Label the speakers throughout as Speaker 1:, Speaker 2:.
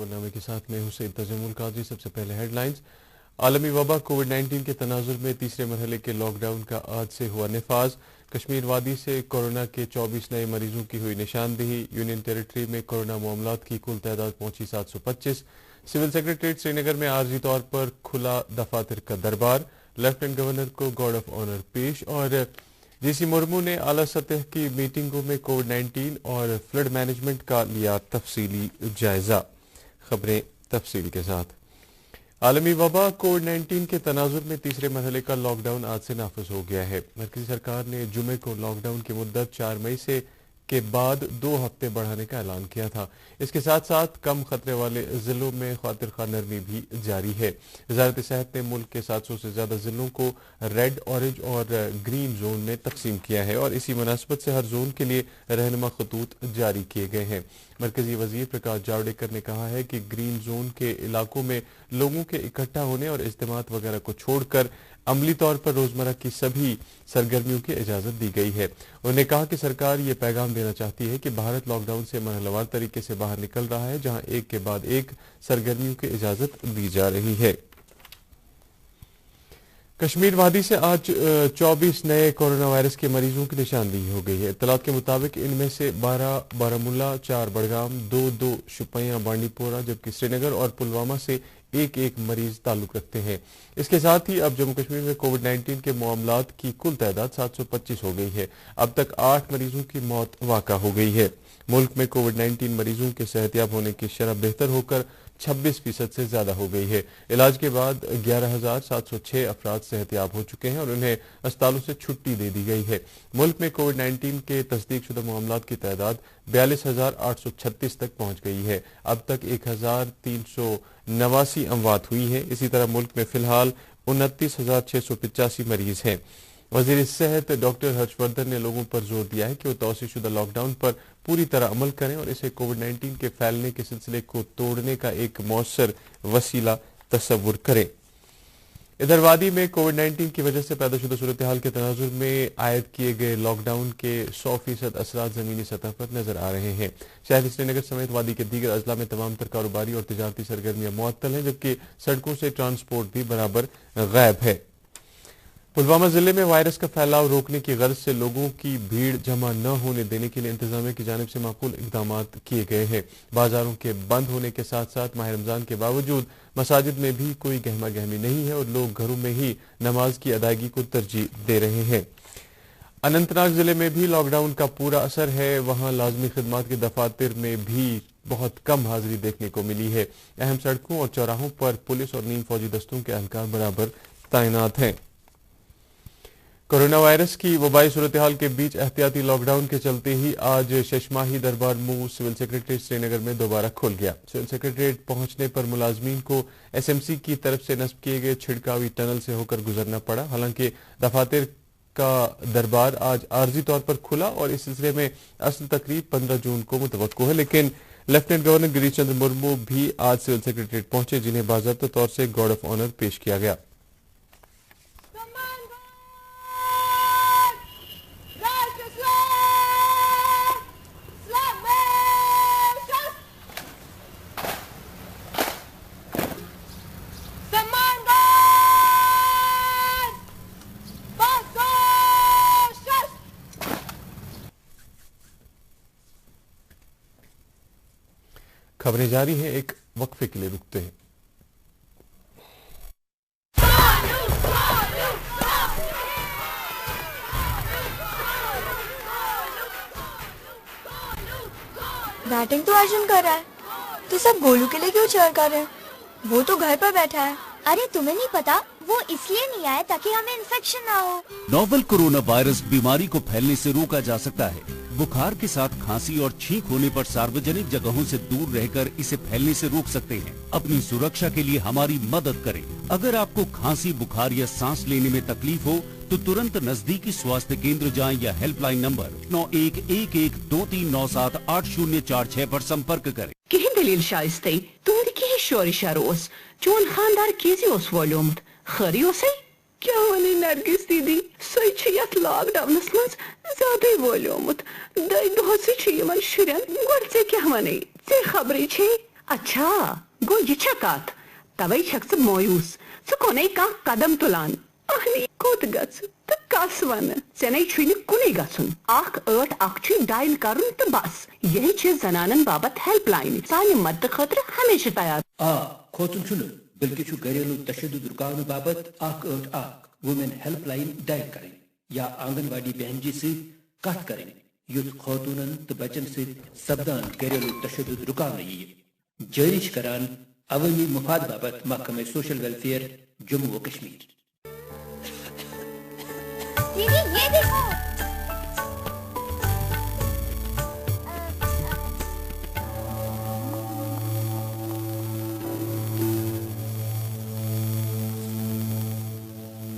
Speaker 1: खबरनामे के साथ मैं हुसैन तजमुल काजी। सबसे पहले हेडलाइंस। आलमी वबा कोविड-19 के तनाजुर में तीसरे मरहले के लॉकडाउन का आज से हुआ नफाज। कश्मीर वादी से कोरोना के 24 नए मरीजों की हुई निशानदेही। यूनियन टेरिटरी में कोरोना मामलात की कुल तादाद पहुंची 725। सिविल सेक्रेटरीट श्रीनगर में आर्जी तौर पर खुला दफातर का दरबार। लेफ्टिनेंट गवर्नर को गार्ड ऑफ ऑनर पेश। और जीसी मुर्मू ने आला सतह की मीटिंगों में कोविड-19 और फ्लड मैनेजमेंट का लिया तफसीली जायजा। खबरें तफसील के साथ। आलमी वबा कोविड-19 के तनाजुर में तीसरे मरहले का लॉकडाउन आज से नाफिज हो गया है। मरकजी सरकार ने जुमे को लॉकडाउन की मुद्दत 4 मई से के बाद 2 हफ्ते बढ़ाने का ऐलान किया था। इसके साथ साथ कम खतरे वाले जिलों में खातिर खा नरमी भी जारी है। वजारत सेहत ने मुल्क के 700 से ज्यादा जिलों को रेड, ऑरेंज और ग्रीन जोन में तकसीम किया है और इसी मुनासबत से हर जोन के लिए रहनुमा खतूत जारी किए गए हैं। मरकजी वजीर प्रकाश जावड़ेकर ने कहा है कि ग्रीन जोन के इलाकों में लोगों के इकट्ठा होने और इज्तिमात वगैरह को छोड़कर अमली तौर पर रोजमर्रा की सभी सरगर्मियों की इजाजत दी गई है। उन्होंने कहा कि सरकार ये पैगाम देना चाहती है कि भारत लॉकडाउन से मरहलेवार तरीके से बाहर निकल रहा है, जहां एक के बाद एक सरगर्मियों की इजाजत दी जा रही है। कश्मीर वादी से आज 24 नए कोरोना वायरस के मरीजों की निशानदेही हो गई है। इत्तलात के मुताबिक इनमें से 12 बारामूला, 4 बड़गाम, 2 शुपियां बांडीपोरा, जबकि श्रीनगर और पुलवामा से एक मरीज ताल्लुक रखते हैं। इसके साथ ही अब जम्मू कश्मीर में कोविड-19 के मामलात की कुल तादाद 725 हो गई है। अब तक 8 मरीजों की मौत वाक़ा हो गई है। मुल्क में कोविड-19 मरीजों के सेहतयाब होने की शरह बेहतर होकर 26% से ज्यादा हो गई है। इलाज के बाद 11,706 अफराद सेहतयाब हो चुके हैं और उन्हें अस्पतालों से छुट्टी दे दी गई है। मुल्क में कोविड-19 के तस्दीक शुदा मामलात की तादाद 42,836 तक पहुंच गई है। अब तक 1,389 अमवात हुई है। इसी तरह मुल्क में फिलहाल 29,685 मरीज हैं। वजीर सेहत डॉक्टर हर्षवर्धन ने लोगों पर जोर दिया है कि वो तौसीशुदा लॉकडाउन पर पूरी तरह अमल करें और इसे कोविड-19 के फैलने के सिलसिले को तोड़ने का एक मौसर वसीला तस्वुर करें। इधर वादी में कोविड-19 की वजह से पैदा शुदा सूरत हाल के तनाजुर में आयद किए गए लॉकडाउन के 100% असरात जमीनी सतह पर नजर आ रहे हैं। शहरी श्रीनगर समेत वादी के दीगर अजला में तमाम तर कारोबारी और तिजारती सरगर्मियां मुअत्तल हैं, जबकि सड़कों से ट्रांसपोर्ट भी बराबर गायब है। पुलवामा जिले में वायरस का फैलाव रोकने की गर्ज से लोगों की भीड़ जमा न होने देने के लिए इंतजामिया की जानिब से माकूल इकदाम किए गए हैं। बाजारों के बंद होने के साथ साथ माह रमजान के बावजूद मसाजिद में भी कोई गहमा गहमी नहीं है और लोग घरों में ही नमाज की अदायगी को तरजीह दे रहे हैं। अनंतनाग जिले में भी लॉकडाउन का पूरा असर है। वहां लाजमी खिदमात के दफातर में भी बहुत कम हाजिरी देखने को मिली है। अहम सड़कों और चौराहों पर पुलिस और नीम फौजी दस्तों के एहलकार बराबर तैनात हैं। कोरोना वायरस की वबाई सूरत हाल के बीच एहतियाती लॉकडाउन के चलते ही आज शशमाही दरबार मुंह सिविल सेक्रेटरीट श्रीनगर में दोबारा खुल गया। सिविल सेक्रेटरीट पहुंचने पर मुलाजमीन को एसएमसी की तरफ से नस्ब किए गए छिड़कावी टनल से होकर गुजरना पड़ा। हालांकि दफातर का दरबार आज आर्जी तौर पर खुला और इस सिलसिले में असल तकरीब 15 जून को मुतवक्को है, लेकिन लेफ्टिनेंट गवर्नर गिरीश चंद्र मुर्मू भी आज सिविल सेक्रेटरीट पहुंचे, जिन्हें बाज़ाब्ता तौर से गार्ड ऑफ ऑनर पेश किया गया। खबरें जारी हैं, एक वक्फे के लिए रुकते हैं।
Speaker 2: बैटिंग तो अर्जुन कर रहा है, तो सब गोलू के लिए क्यों चीयर कर रहे हैं? वो तो घर पर बैठा है।
Speaker 3: अरे तुम्हें नहीं पता, वो इसलिए नहीं आया ताकि हमें इन्फेक्शन ना हो।
Speaker 4: नोवेल कोरोना वायरस बीमारी को फैलने से रोका जा सकता है। बुखार के साथ खांसी और छींक होने पर सार्वजनिक जगहों से दूर रहकर इसे फैलने से रोक सकते हैं। अपनी सुरक्षा के लिए हमारी मदद करें। अगर आपको खांसी, बुखार या सांस लेने में तकलीफ हो तो तुरंत नजदीकी स्वास्थ्य केंद्र जाएं या हेल्पलाइन नंबर 911123978046 पर संपर्क करें।
Speaker 5: कहीं दलील शाइस्ते तुंद कह शोरिश रोस चोन खानदार केजी ओस वोल्योमुत खरी ओसे क्या वनी नरगिस दीदी सच लॉकडाउनस मज ज्यादा वोल्योमुत दई दोहसे छ यमन शुरन गुड से क्या वने से खबरी छे अच्छा गो ये कत तवे छक मायूस स कोने का कदम तुलान अहनी कोत गस त कस वन चने छुन कुने गसुन 188 डायल करुन त बस यही छ जनानन बाबत हेल्पलाइन सानी मदद खतर हमेशा तैयार
Speaker 6: खोतुन छुन बल्कि छु घरेलू तशद्दुद रुकावट बाबत 188 वुमेन हेल्पलाइन डायल करें या आंगनवाड़ी बहन जी से कत करें युद्ध खौतूनन तो बचन से सब्दान घरेलू तशद्दुद रुकावट जारी करान अवामी मफाद बाबत महकमे सोशल वेलफेयर जम्मू व कश्मीर।
Speaker 3: दीदी ये देखो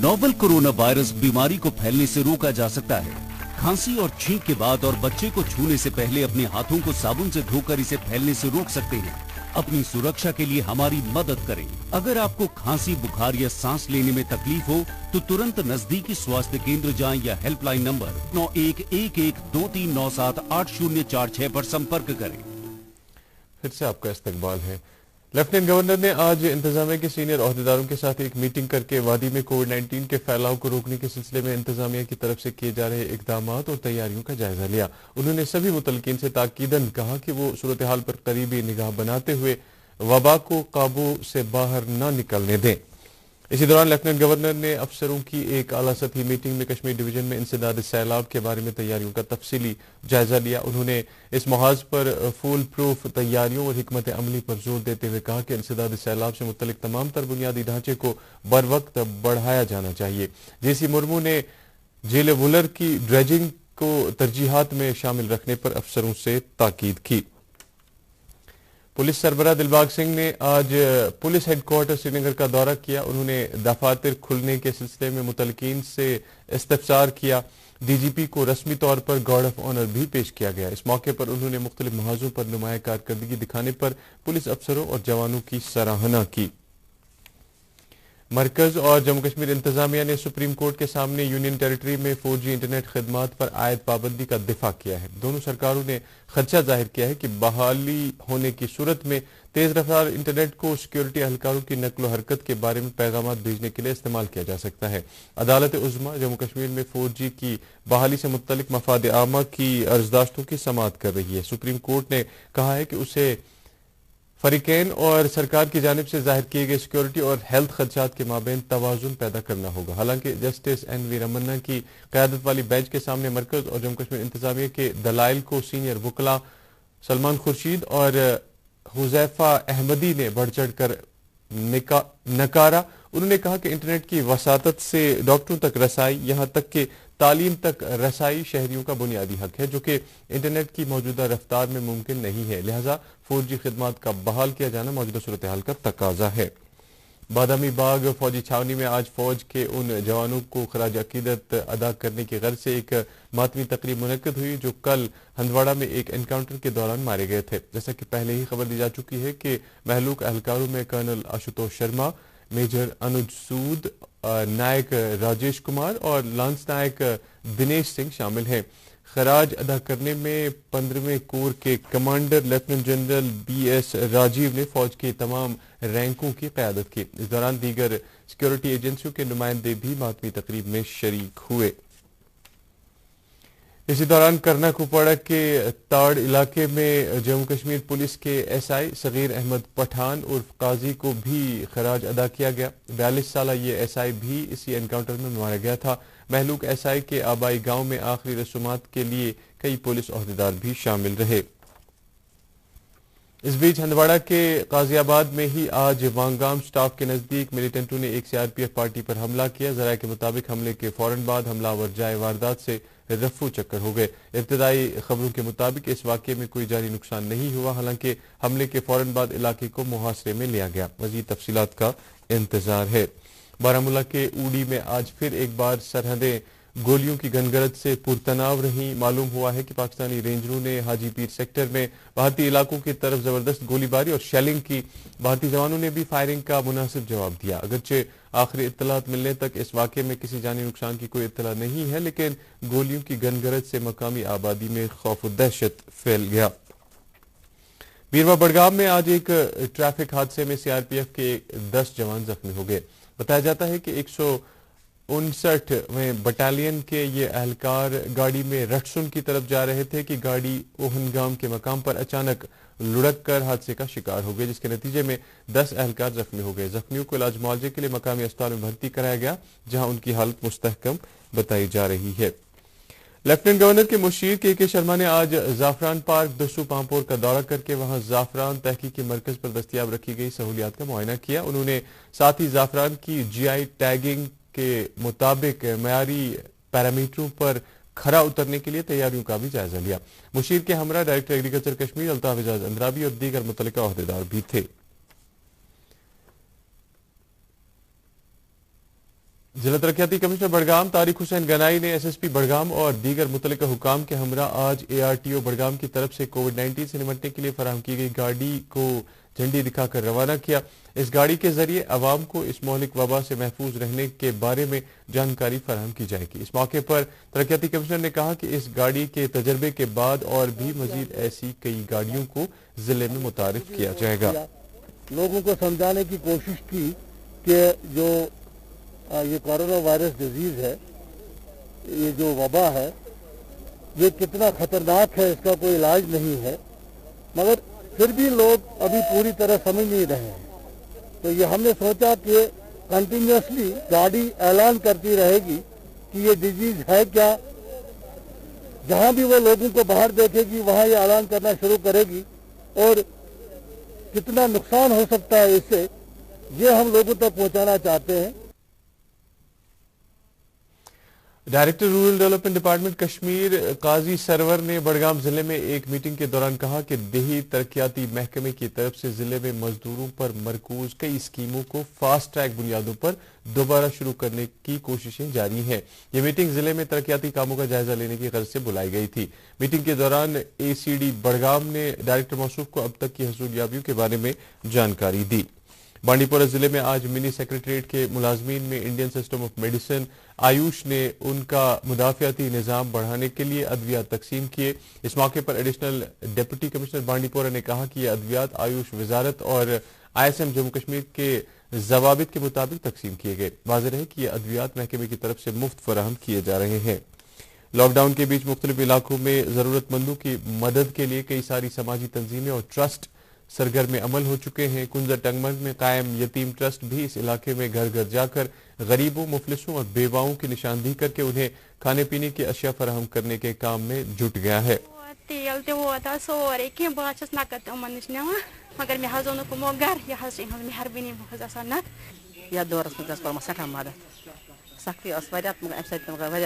Speaker 4: नोवेल कोरोना वायरस बीमारी को फैलने से रोका जा सकता है। खांसी और छींक के बाद और बच्चे को छूने से पहले अपने हाथों को साबुन से धोकर इसे फैलने से रोक सकते हैं। अपनी सुरक्षा के लिए हमारी मदद करें। अगर आपको खांसी, बुखार या सांस लेने में तकलीफ हो तो तुरंत नजदीकी स्वास्थ्य केंद्र जाएं या हेल्पलाइन नंबर 911123978046 पर संपर्क करें।
Speaker 1: फिर से आपका इस्तकबाल है। लेफ्टिनेंट गवर्नर ने आज इंतजामिया के सीनियर ओहदेदारों के साथ एक मीटिंग करके वादी में कोविड-19 के फैलाव को रोकने के सिलसिले में इंतजामिया की तरफ से किए जा रहे इकदामात और तैयारियों का जायजा लिया। उन्होंने सभी मुतलकीन से ताकीदन कहा कि वो सूरत हाल पर करीबी निगाह बनाते हुए वबा को काबू से बाहर न निकलने दें। इसी दौरान लेफ्टिनेंट गवर्नर ने अफसरों की एक आला सतही मीटिंग में कश्मीर डिवीजन में इंसदाद सैलाब के बारे में तैयारियों का तफसीली जायजा लिया। उन्होंने इस मुहाज पर फूल प्रूफ तैयारियों और हिकमत अमली पर जोर देते हुए कहा कि इंसदाद सैलाब से मुतल्लिक तमाम तर बुनियादी ढांचे को बर वक्त बढ़ाया जाना चाहिए। जेसी मुर्मू ने झील वुलर की ड्रेजिंग को तरजीहात में शामिल रखने पर अफसरों से ताकीद की। पुलिस सरबराह दिलबाग सिंह ने आज पुलिस हेडक्वार्टर श्रीनगर का दौरा किया। उन्होंने दफातर खुलने के सिलसिले में मुतलकीन से इस्तफसार किया। डीजीपी को रस्मी तौर पर गार्ड ऑफ ऑनर भी पेश किया गया। इस मौके पर उन्होंने मुख्तलिफ महाजों पर नुमाया कारकर्दगी दिखाने पर पुलिस अफसरों और जवानों की सराहना की। मरकज और जम्मू कश्मीर इंतजामिया ने सुप्रीम कोर्ट के सामने यूनियन टेरिटरी में 4G इंटरनेट खदमात पर आयद पाबंदी का दिफा किया है। दोनों सरकारों ने खदशा जाहिर किया है कि बहाली होने की सूरत में तेज रफ्तार इंटरनेट को सिक्योरिटी एहलकारों की नकलो हरकत के बारे में पैगाम भेजने के लिए इस्तेमाल किया जा सकता है। अदालत उज़्मा जम्मू कश्मीर में 4G की बहाली से मुत्तलिक मफाद आमा की अर्जदाश्तों की समाअत कर रही है। सुप्रीम कोर्ट ने कहा है कि उसे फरीकैन और सरकार की जानिब से जाहिर किए गए सिक्योरिटी और हेल्थ खदशात के माबैन तवाजुन पैदा करना होगा। हालांकि जस्टिस NV रमन्ना की क़यादत वाली बेंच के सामने मरकज और जम्मू कश्मीर इंतजामिया के दलाइल को सीनियर वकला सलमान खुर्शीद और हुजैफा अहमदी ने बढ़ चढ़ कर नकारा। उन्होंने कहा कि इंटरनेट की वसातत से डॉक्टरों तक रसाई, यहाँ तक कि तालीम तक रसाई शहरियों का बुनियादी हक है, जो कि इंटरनेट की मौजूदा रफ्तार में मुमकिन नहीं है। लिहाजा 4G खिदमात का बहाल किया जाना मौजूदा सूरत हाल का तकाजा है। बादामी बाग फौजी छावनी में आज फौज के उन जवानों को खराज अकीदत अदा करने की गर्ज से एक मातमी तकरीब मुनक्किद हुई जो कल हंदवाड़ा में एक एनकाउंटर के दौरान मारे गए थे। जैसा कि पहले ही खबर दी जा चुकी है कि महलूक एहलकारों में कर्नल आशुतोष शर्मा, मेजर अनुज सूद, नायक राजेश कुमार और लांस नायक दिनेश सिंह शामिल हैं। खराज अदा करने में 15वें कोर के commander lieutenant general BS Rajeev ने फौज के तमाम रैंकों की क़यादत की। इस दौरान दीगर सिक्योरिटी एजेंसियों के नुमाइंदे भी मातमी तकरीब में शरीक हुए। इसी दौरान करना कुपवाड़ा के ताड़ इलाके में जम्मू कश्मीर पुलिस के SI सगीर अहमद पठान उर्फ काजी को भी खराज अदा किया गया। 42 साल ये SI भी इसी एनकाउंटर में मारा गया था। महलूक SI के आबाई गांव में आखिरी रसूमात के लिए कई पुलिस ओहदेदार भी शामिल रहे। इस बीच हंदवाड़ा के काजियाबाद में ही आज वांगाम स्टाफ के नजदीक मिलिटेंटों ने एक CRPF पार्टी पर हमला किया। जराये के मुताबिक हमले के फौरन बाद हमलावर जाए वारदात से रफू चक्कर हो गए। इब्तदाई खबरों के मुताबिक इस वाक़े में कोई जानी नुकसान नहीं हुआ। हालांकि हमले के फौरन बाद इलाके को मुहासरे में लिया गया। मजीद तफसीलात का इंतजार है। बारामूला के ऊडी में आज फिर एक बार सरहदें गोलियों की गनगरज से पुरतनाव रही। मालूम हुआ है कि पाकिस्तानी रेंजरों ने हाजी पीर सेक्टर में भारतीय इलाकों की तरफ जबरदस्त गोलीबारी और शेलिंग की। भारतीय जवानों ने भी फायरिंग का मुनासिब जवाब दिया। अगरचे आखिरी इत्तलात मिलने तक इस वाक़े में किसी जानी नुकसान की कोई इत्तला नहीं है, लेकिन गोलियों की गनगरज से मकामी आबादी में खौफ और दहशत फैल गया। बीरवा बड़गाम में आज एक ट्रैफिक हादसे में सीआरपीएफ के 10 जवान जख्मी हो गए। बताया जाता है कि 159वें बटालियन के ये एहलकार गाड़ी में रटसुन की तरफ जा रहे थे कि गाड़ी ओहनगाम के मकाम पर अचानक लुढ़क कर हादसे का शिकार हो गए, जिसके नतीजे में 10 एहलकार जख्मी हो गए। जख्मियों को इलाज मुआवजे के लिए मकामी अस्पताल में भर्ती कराया गया, जहां उनकी हालत मुस्तहकम बताई जा रही है। लेफ्टिनेंट गवर्नर के मुशीर के शर्मा ने आज जाफरान पार्क दस्सू पामपोर का दौरा करके वहां जाफरान तहकीकी मरकज पर दस्तयाब रखी गई सहूलियात का मुआयना किया। उन्होंने साथ ही जाफरान की जीआई टैगिंग के मुताबिक मयारी पैरामीटरों पर खरा उतरने के लिए तैयारियों का भी जायजा लिया। मुशीर के हमरा डायरेक्टर एग्रीकल्चर कश्मीर अल्ताफ एजाज अंद्राबी और दीगर मुतल्लिका ओहदेदार भी थे। जिला तरक्याती कमिश्नर बड़गाम तारिक हुसैन गनाई ने एसएसपी बड़गाम और दीगर मुतल्लिका हुकाम के हमरा आज एआरटीओ बड़गाम की तरफ से कोविड-19 से निपटने के लिए फराहम की गई गाड़ी को झंडी दिखाकर रवाना किया। इस गाड़ी के जरिए अवाम को इस मौलिक वबा से महफूज रहने के बारे में जानकारी फराहम की जाएगी। इस मौके पर तरक्याती कमिश्नर ने कहा कि इस गाड़ी के तजर्बे के बाद और भी मजीद ऐसी कई गाड़ियों को जिले में मुतारिफ किया जाएगा।
Speaker 7: लोगों को समझाने की कोशिश की कि जो ये कोरोना वायरस डिजीज है, ये जो वबा है, ये कितना खतरनाक है, इसका कोई इलाज नहीं है, मगर फिर भी लोग अभी पूरी तरह समझ नहीं रहे हैं। तो ये हमने सोचा कि कंटिन्यूसली गाड़ी ऐलान करती रहेगी कि ये डिजीज है क्या, जहां भी वो लोगों को बाहर देखेगी वहां ये ऐलान करना शुरू करेगी और कितना नुकसान हो सकता है इससे, ये हम लोगों तक पहुंचाना चाहते हैं।
Speaker 1: Director rural development department Kashmir Qazi Sarwar ने बड़गाम जिले में एक मीटिंग के दौरान कहा कि देही तरक्याती महकमे की तरफ से जिले में मजदूरों पर मरकूज कई स्कीमों को फास्ट ट्रैक बुनियादों पर दोबारा शुरू करने की कोशिशें जारी हैं। ये मीटिंग जिले में तरक्याती कामों का जायजा लेने की गर्ज से बुलाई गई थी। मीटिंग के दौरान एसीडी बड़गाम ने डायरेक्टर मौसूफ को अब तक की हसूलियाबियों के बारे में जानकारी दी। बांडीपोरा जिले में आज मिनी सेक्रेटरीट के मुलाजमीन में Indian system of medicine Ayush ने उनका मुदाफियाती निज़ाम बढ़ाने के लिए अद्वियात तकसीम किए। इस मौके पर एडिशनल डिप्टी कमिश्नर बांडीपोरा ने कहा कि ये अद्वियात आयुष वजारत और आईएसएम जम्मू कश्मीर के जवाबित के मुताबिक तकसीम किए गए। वाज़ेह है कि ये अद्वियात महकमे की तरफ से मुफ्त फराहम किए जा रहे हैं। लॉकडाउन के बीच मुख्तलिफ इलाकों में जरूरतमंदों की मदद के लिए कई सारी समाजी तंजीमें और ट्रस्ट सरगर्म अमल हो चुके हैं। कुंजर टंगमर्ग में कायम यतीम ट्रस्ट भी इस इलाके में घर घर जाकर गरीबों, मुफलिसों और बेवाओं की निशानदेही करके उन्हें खाने पीने की अशिया फराहम करने के काम में जुट गया है।
Speaker 8: तेल ते वोता सोरे कह बह नकद तमन नश ना मगर मे हज ओनुक गर यह मेहरबानी न
Speaker 9: या दौरस मे गो सठा मदद सख्ती अम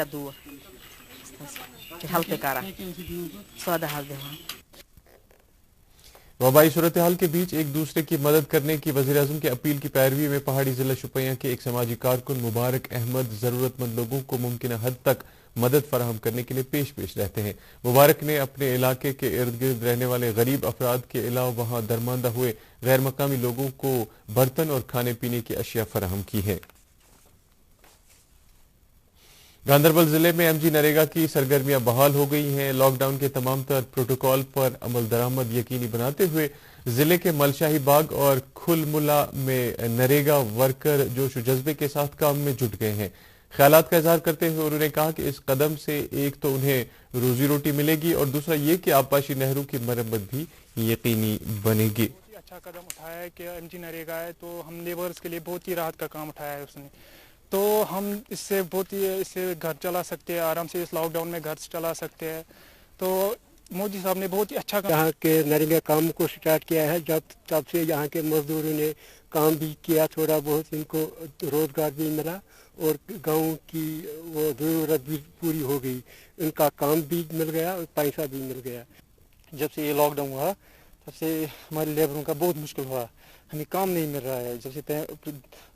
Speaker 9: दूर हेल्प कर सौदा हल दिवान।
Speaker 1: वबाई सूरत हाल के बीच एक दूसरे की मदद करने की वज़ीर-ए-आज़म की अपील की पैरवी में पहाड़ी जिला शुपियां के एक समाजी कारकुन मुबारक अहमद जरूरतमंद लोगों को मुमकिन हद तक मदद फराहम करने के लिए पेश रहते हैं। मुबारक ने अपने इलाके के इर्द गिर्द रहने वाले गरीब अफराद के अलावा वहां दरमांदा हुए गैर मकामी लोगों को बर्तन और खाने पीने की अशिया फराहम की है। गांधरबल जिले में एमजी नरेगा की सरगर्मियां बहाल हो गई हैं। लॉकडाउन के तमाम तर प्रोटोकॉल पर अमल दरामद यकीनी बनाते हुए जिले के मलशाही बाग और खुलमुला में नरेगा वर्कर जोश जज्बे के साथ काम में जुट गए हैं। ख्यालात का इजहार करते हुए उन्होंने कहा कि इस कदम से एक तो उन्हें रोजी रोटी मिलेगी और दूसरा ये कि आबपाशी नहरों की मरम्मत भी यकीनी बनेगी।
Speaker 10: अच्छा कदम उठाया है कि एमजी नरेगा है तो हम लेबर्स के लिए बहुत ही राहत का काम उठाया है उसने, तो हम इससे घर चला सकते हैं आराम से, इस लॉकडाउन में घर चला सकते हैं। तो मोदी साहब ने बहुत ही अच्छा
Speaker 11: यहाँ के नरेगा काम को स्टार्ट किया है। तब से यहाँ के मजदूरों ने काम भी किया, थोड़ा बहुत इनको रोजगार भी मिला और गांव की वो जरूरत भी पूरी हो गई, इनका काम भी मिल गया और पैसा भी मिल गया।
Speaker 10: जब से ये लॉकडाउन हुआ तब से हमारे लेबरों का बहुत मुश्किल हुआ, हमें काम नहीं मिल रहा है। जब से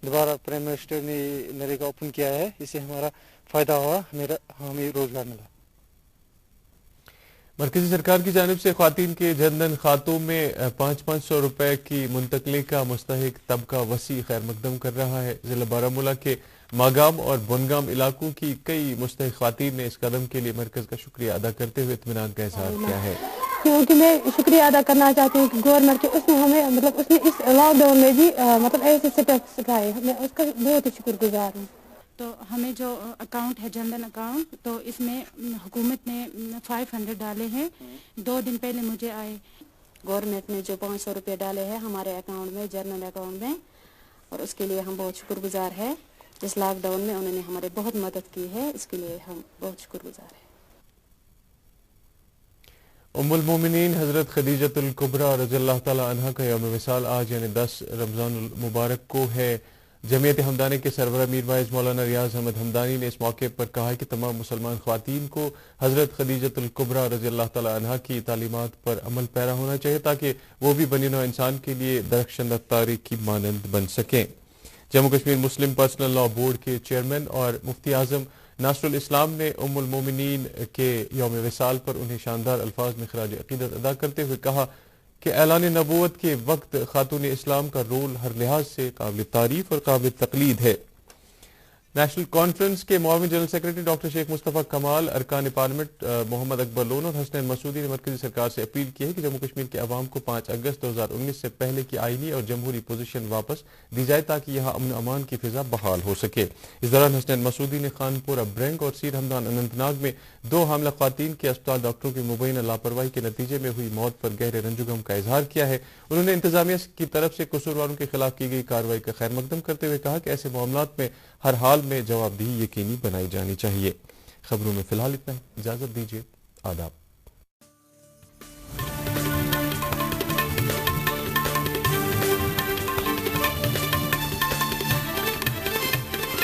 Speaker 10: दोबारा प्राइम मिनिस्टर ने नरेगा ओपन किया है, इससे हमारा फायदा हुआ, हमें रोजगार मिला।
Speaker 1: मरकजी सरकार की जानिब से ख्वातीन के जनधन खातों में 500 रुपए की मुंतकली का मुस्तहिक तबका वसी खैर मकदम कर रहा है। जिला बारामूला के मागाम और बुनगाम इलाकों की कई मुस्तहिक ख्वातीन ने इस कदम के लिए मरकज का शुक्रिया अदा करते हुए इत्मीनान का इजहार किया है।
Speaker 8: चाहती हूँ कि मैं शुक्रिया अदा करना चाहती हूँ कि गवर्नमेंट के उसने हमें मतलब उसने इस लॉकडाउन में भी मतलब ऐसे स्टेप्स उठाए, मैं उसका बहुत ही शुक्रगुजार हूँ। तो हमें जो अकाउंट है जनधन अकाउंट, तो इसमें हुकूमत ने 500 डाले हैं, 2 दिन पहले मुझे आए। गवर्नमेंट ने जो 500 रुपये डाले हैं हमारे अकाउंट में, जनरल अकाउंट में, और उसके लिए हम बहुत शुक्रगुजार हैं। इस लॉकडाउन में उन्होंने हमारे बहुत मदद की है, इसके लिए हम बहुत शुक्रगुजार हैं।
Speaker 1: उम्मुल मोमिनीन हज़रत खदीजतुल कुबरा रज़ियल्लाहु ताला अन्हा का यौम विसाल आज यानी 10 रमज़ानुल मुबारक को है। जमीयत हमदानी के सरबराह मीर वाइज मौलाना रियाज अहमद हमदानी ने इस मौके पर कहा है कि तमाम मुसलमान ख्वातीन को हज़रत खदीजतुल कुबरा रज़ियल्लाहु ताला अन्हा की तालीमात पर अमल पैरा होना चाहिए ताकि वो भी बनी नौ इंसान के लिए दरख्शंदा तारीख की मानंद बन सकें। जम्मू कश्मीर मुस्लिम पर्सनल लॉ बोर्ड के चेयरमैन और मुफ्ती आजम नासरुल इस्लाम ने उम्मुल मोमिनीन के यौम विसाल पर उन्हें शानदार अल्फाज में खराज अकीदत अदा करते हुए कहा कि ऐलान नबूवत के वक्त खातून इस्लाम का रोल हर लिहाज से काबिल तारीफ और काबिल तकलीद है। नेशनल कॉन्फ्रेंस के मुआविन general secretary doctor Sheikh Mustafa Kamal, अरकान पार्लियामेंट मोहम्मद अकबर लोन और हसनैन मसूदी ने मरकजी सरकार से अपील की है कि जम्मू कश्मीर के अवाम को 5 अगस्त 2019 से पहले की आईनी और जमहूरी पोजीशन वापस दी जाए ताकि यहाँ अमन अमान की फिजा बहाल हो सके। इस दौरान हसनैन मसूदी ने खानपुर अब्रैंग और सीर हमदान अनंतनाग में 2 हामला ख्वातीन के अस्पताल डॉक्टरों की मुबैना लापरवाही के नतीजे में हुई मौत पर गहरे रंजुगम का इजहार किया है। उन्होंने इंतजामिया की तरफ से कसूरवारों के खिलाफ की गई कार्रवाई का खैर मकदम करते हुए कहा कि ऐसे मामलात में हर हाल में जवाबदेही यकीनी बनाई जानी चाहिए। खबरों में फिलहाल इतना ही, इजाजत दीजिए, आदाब।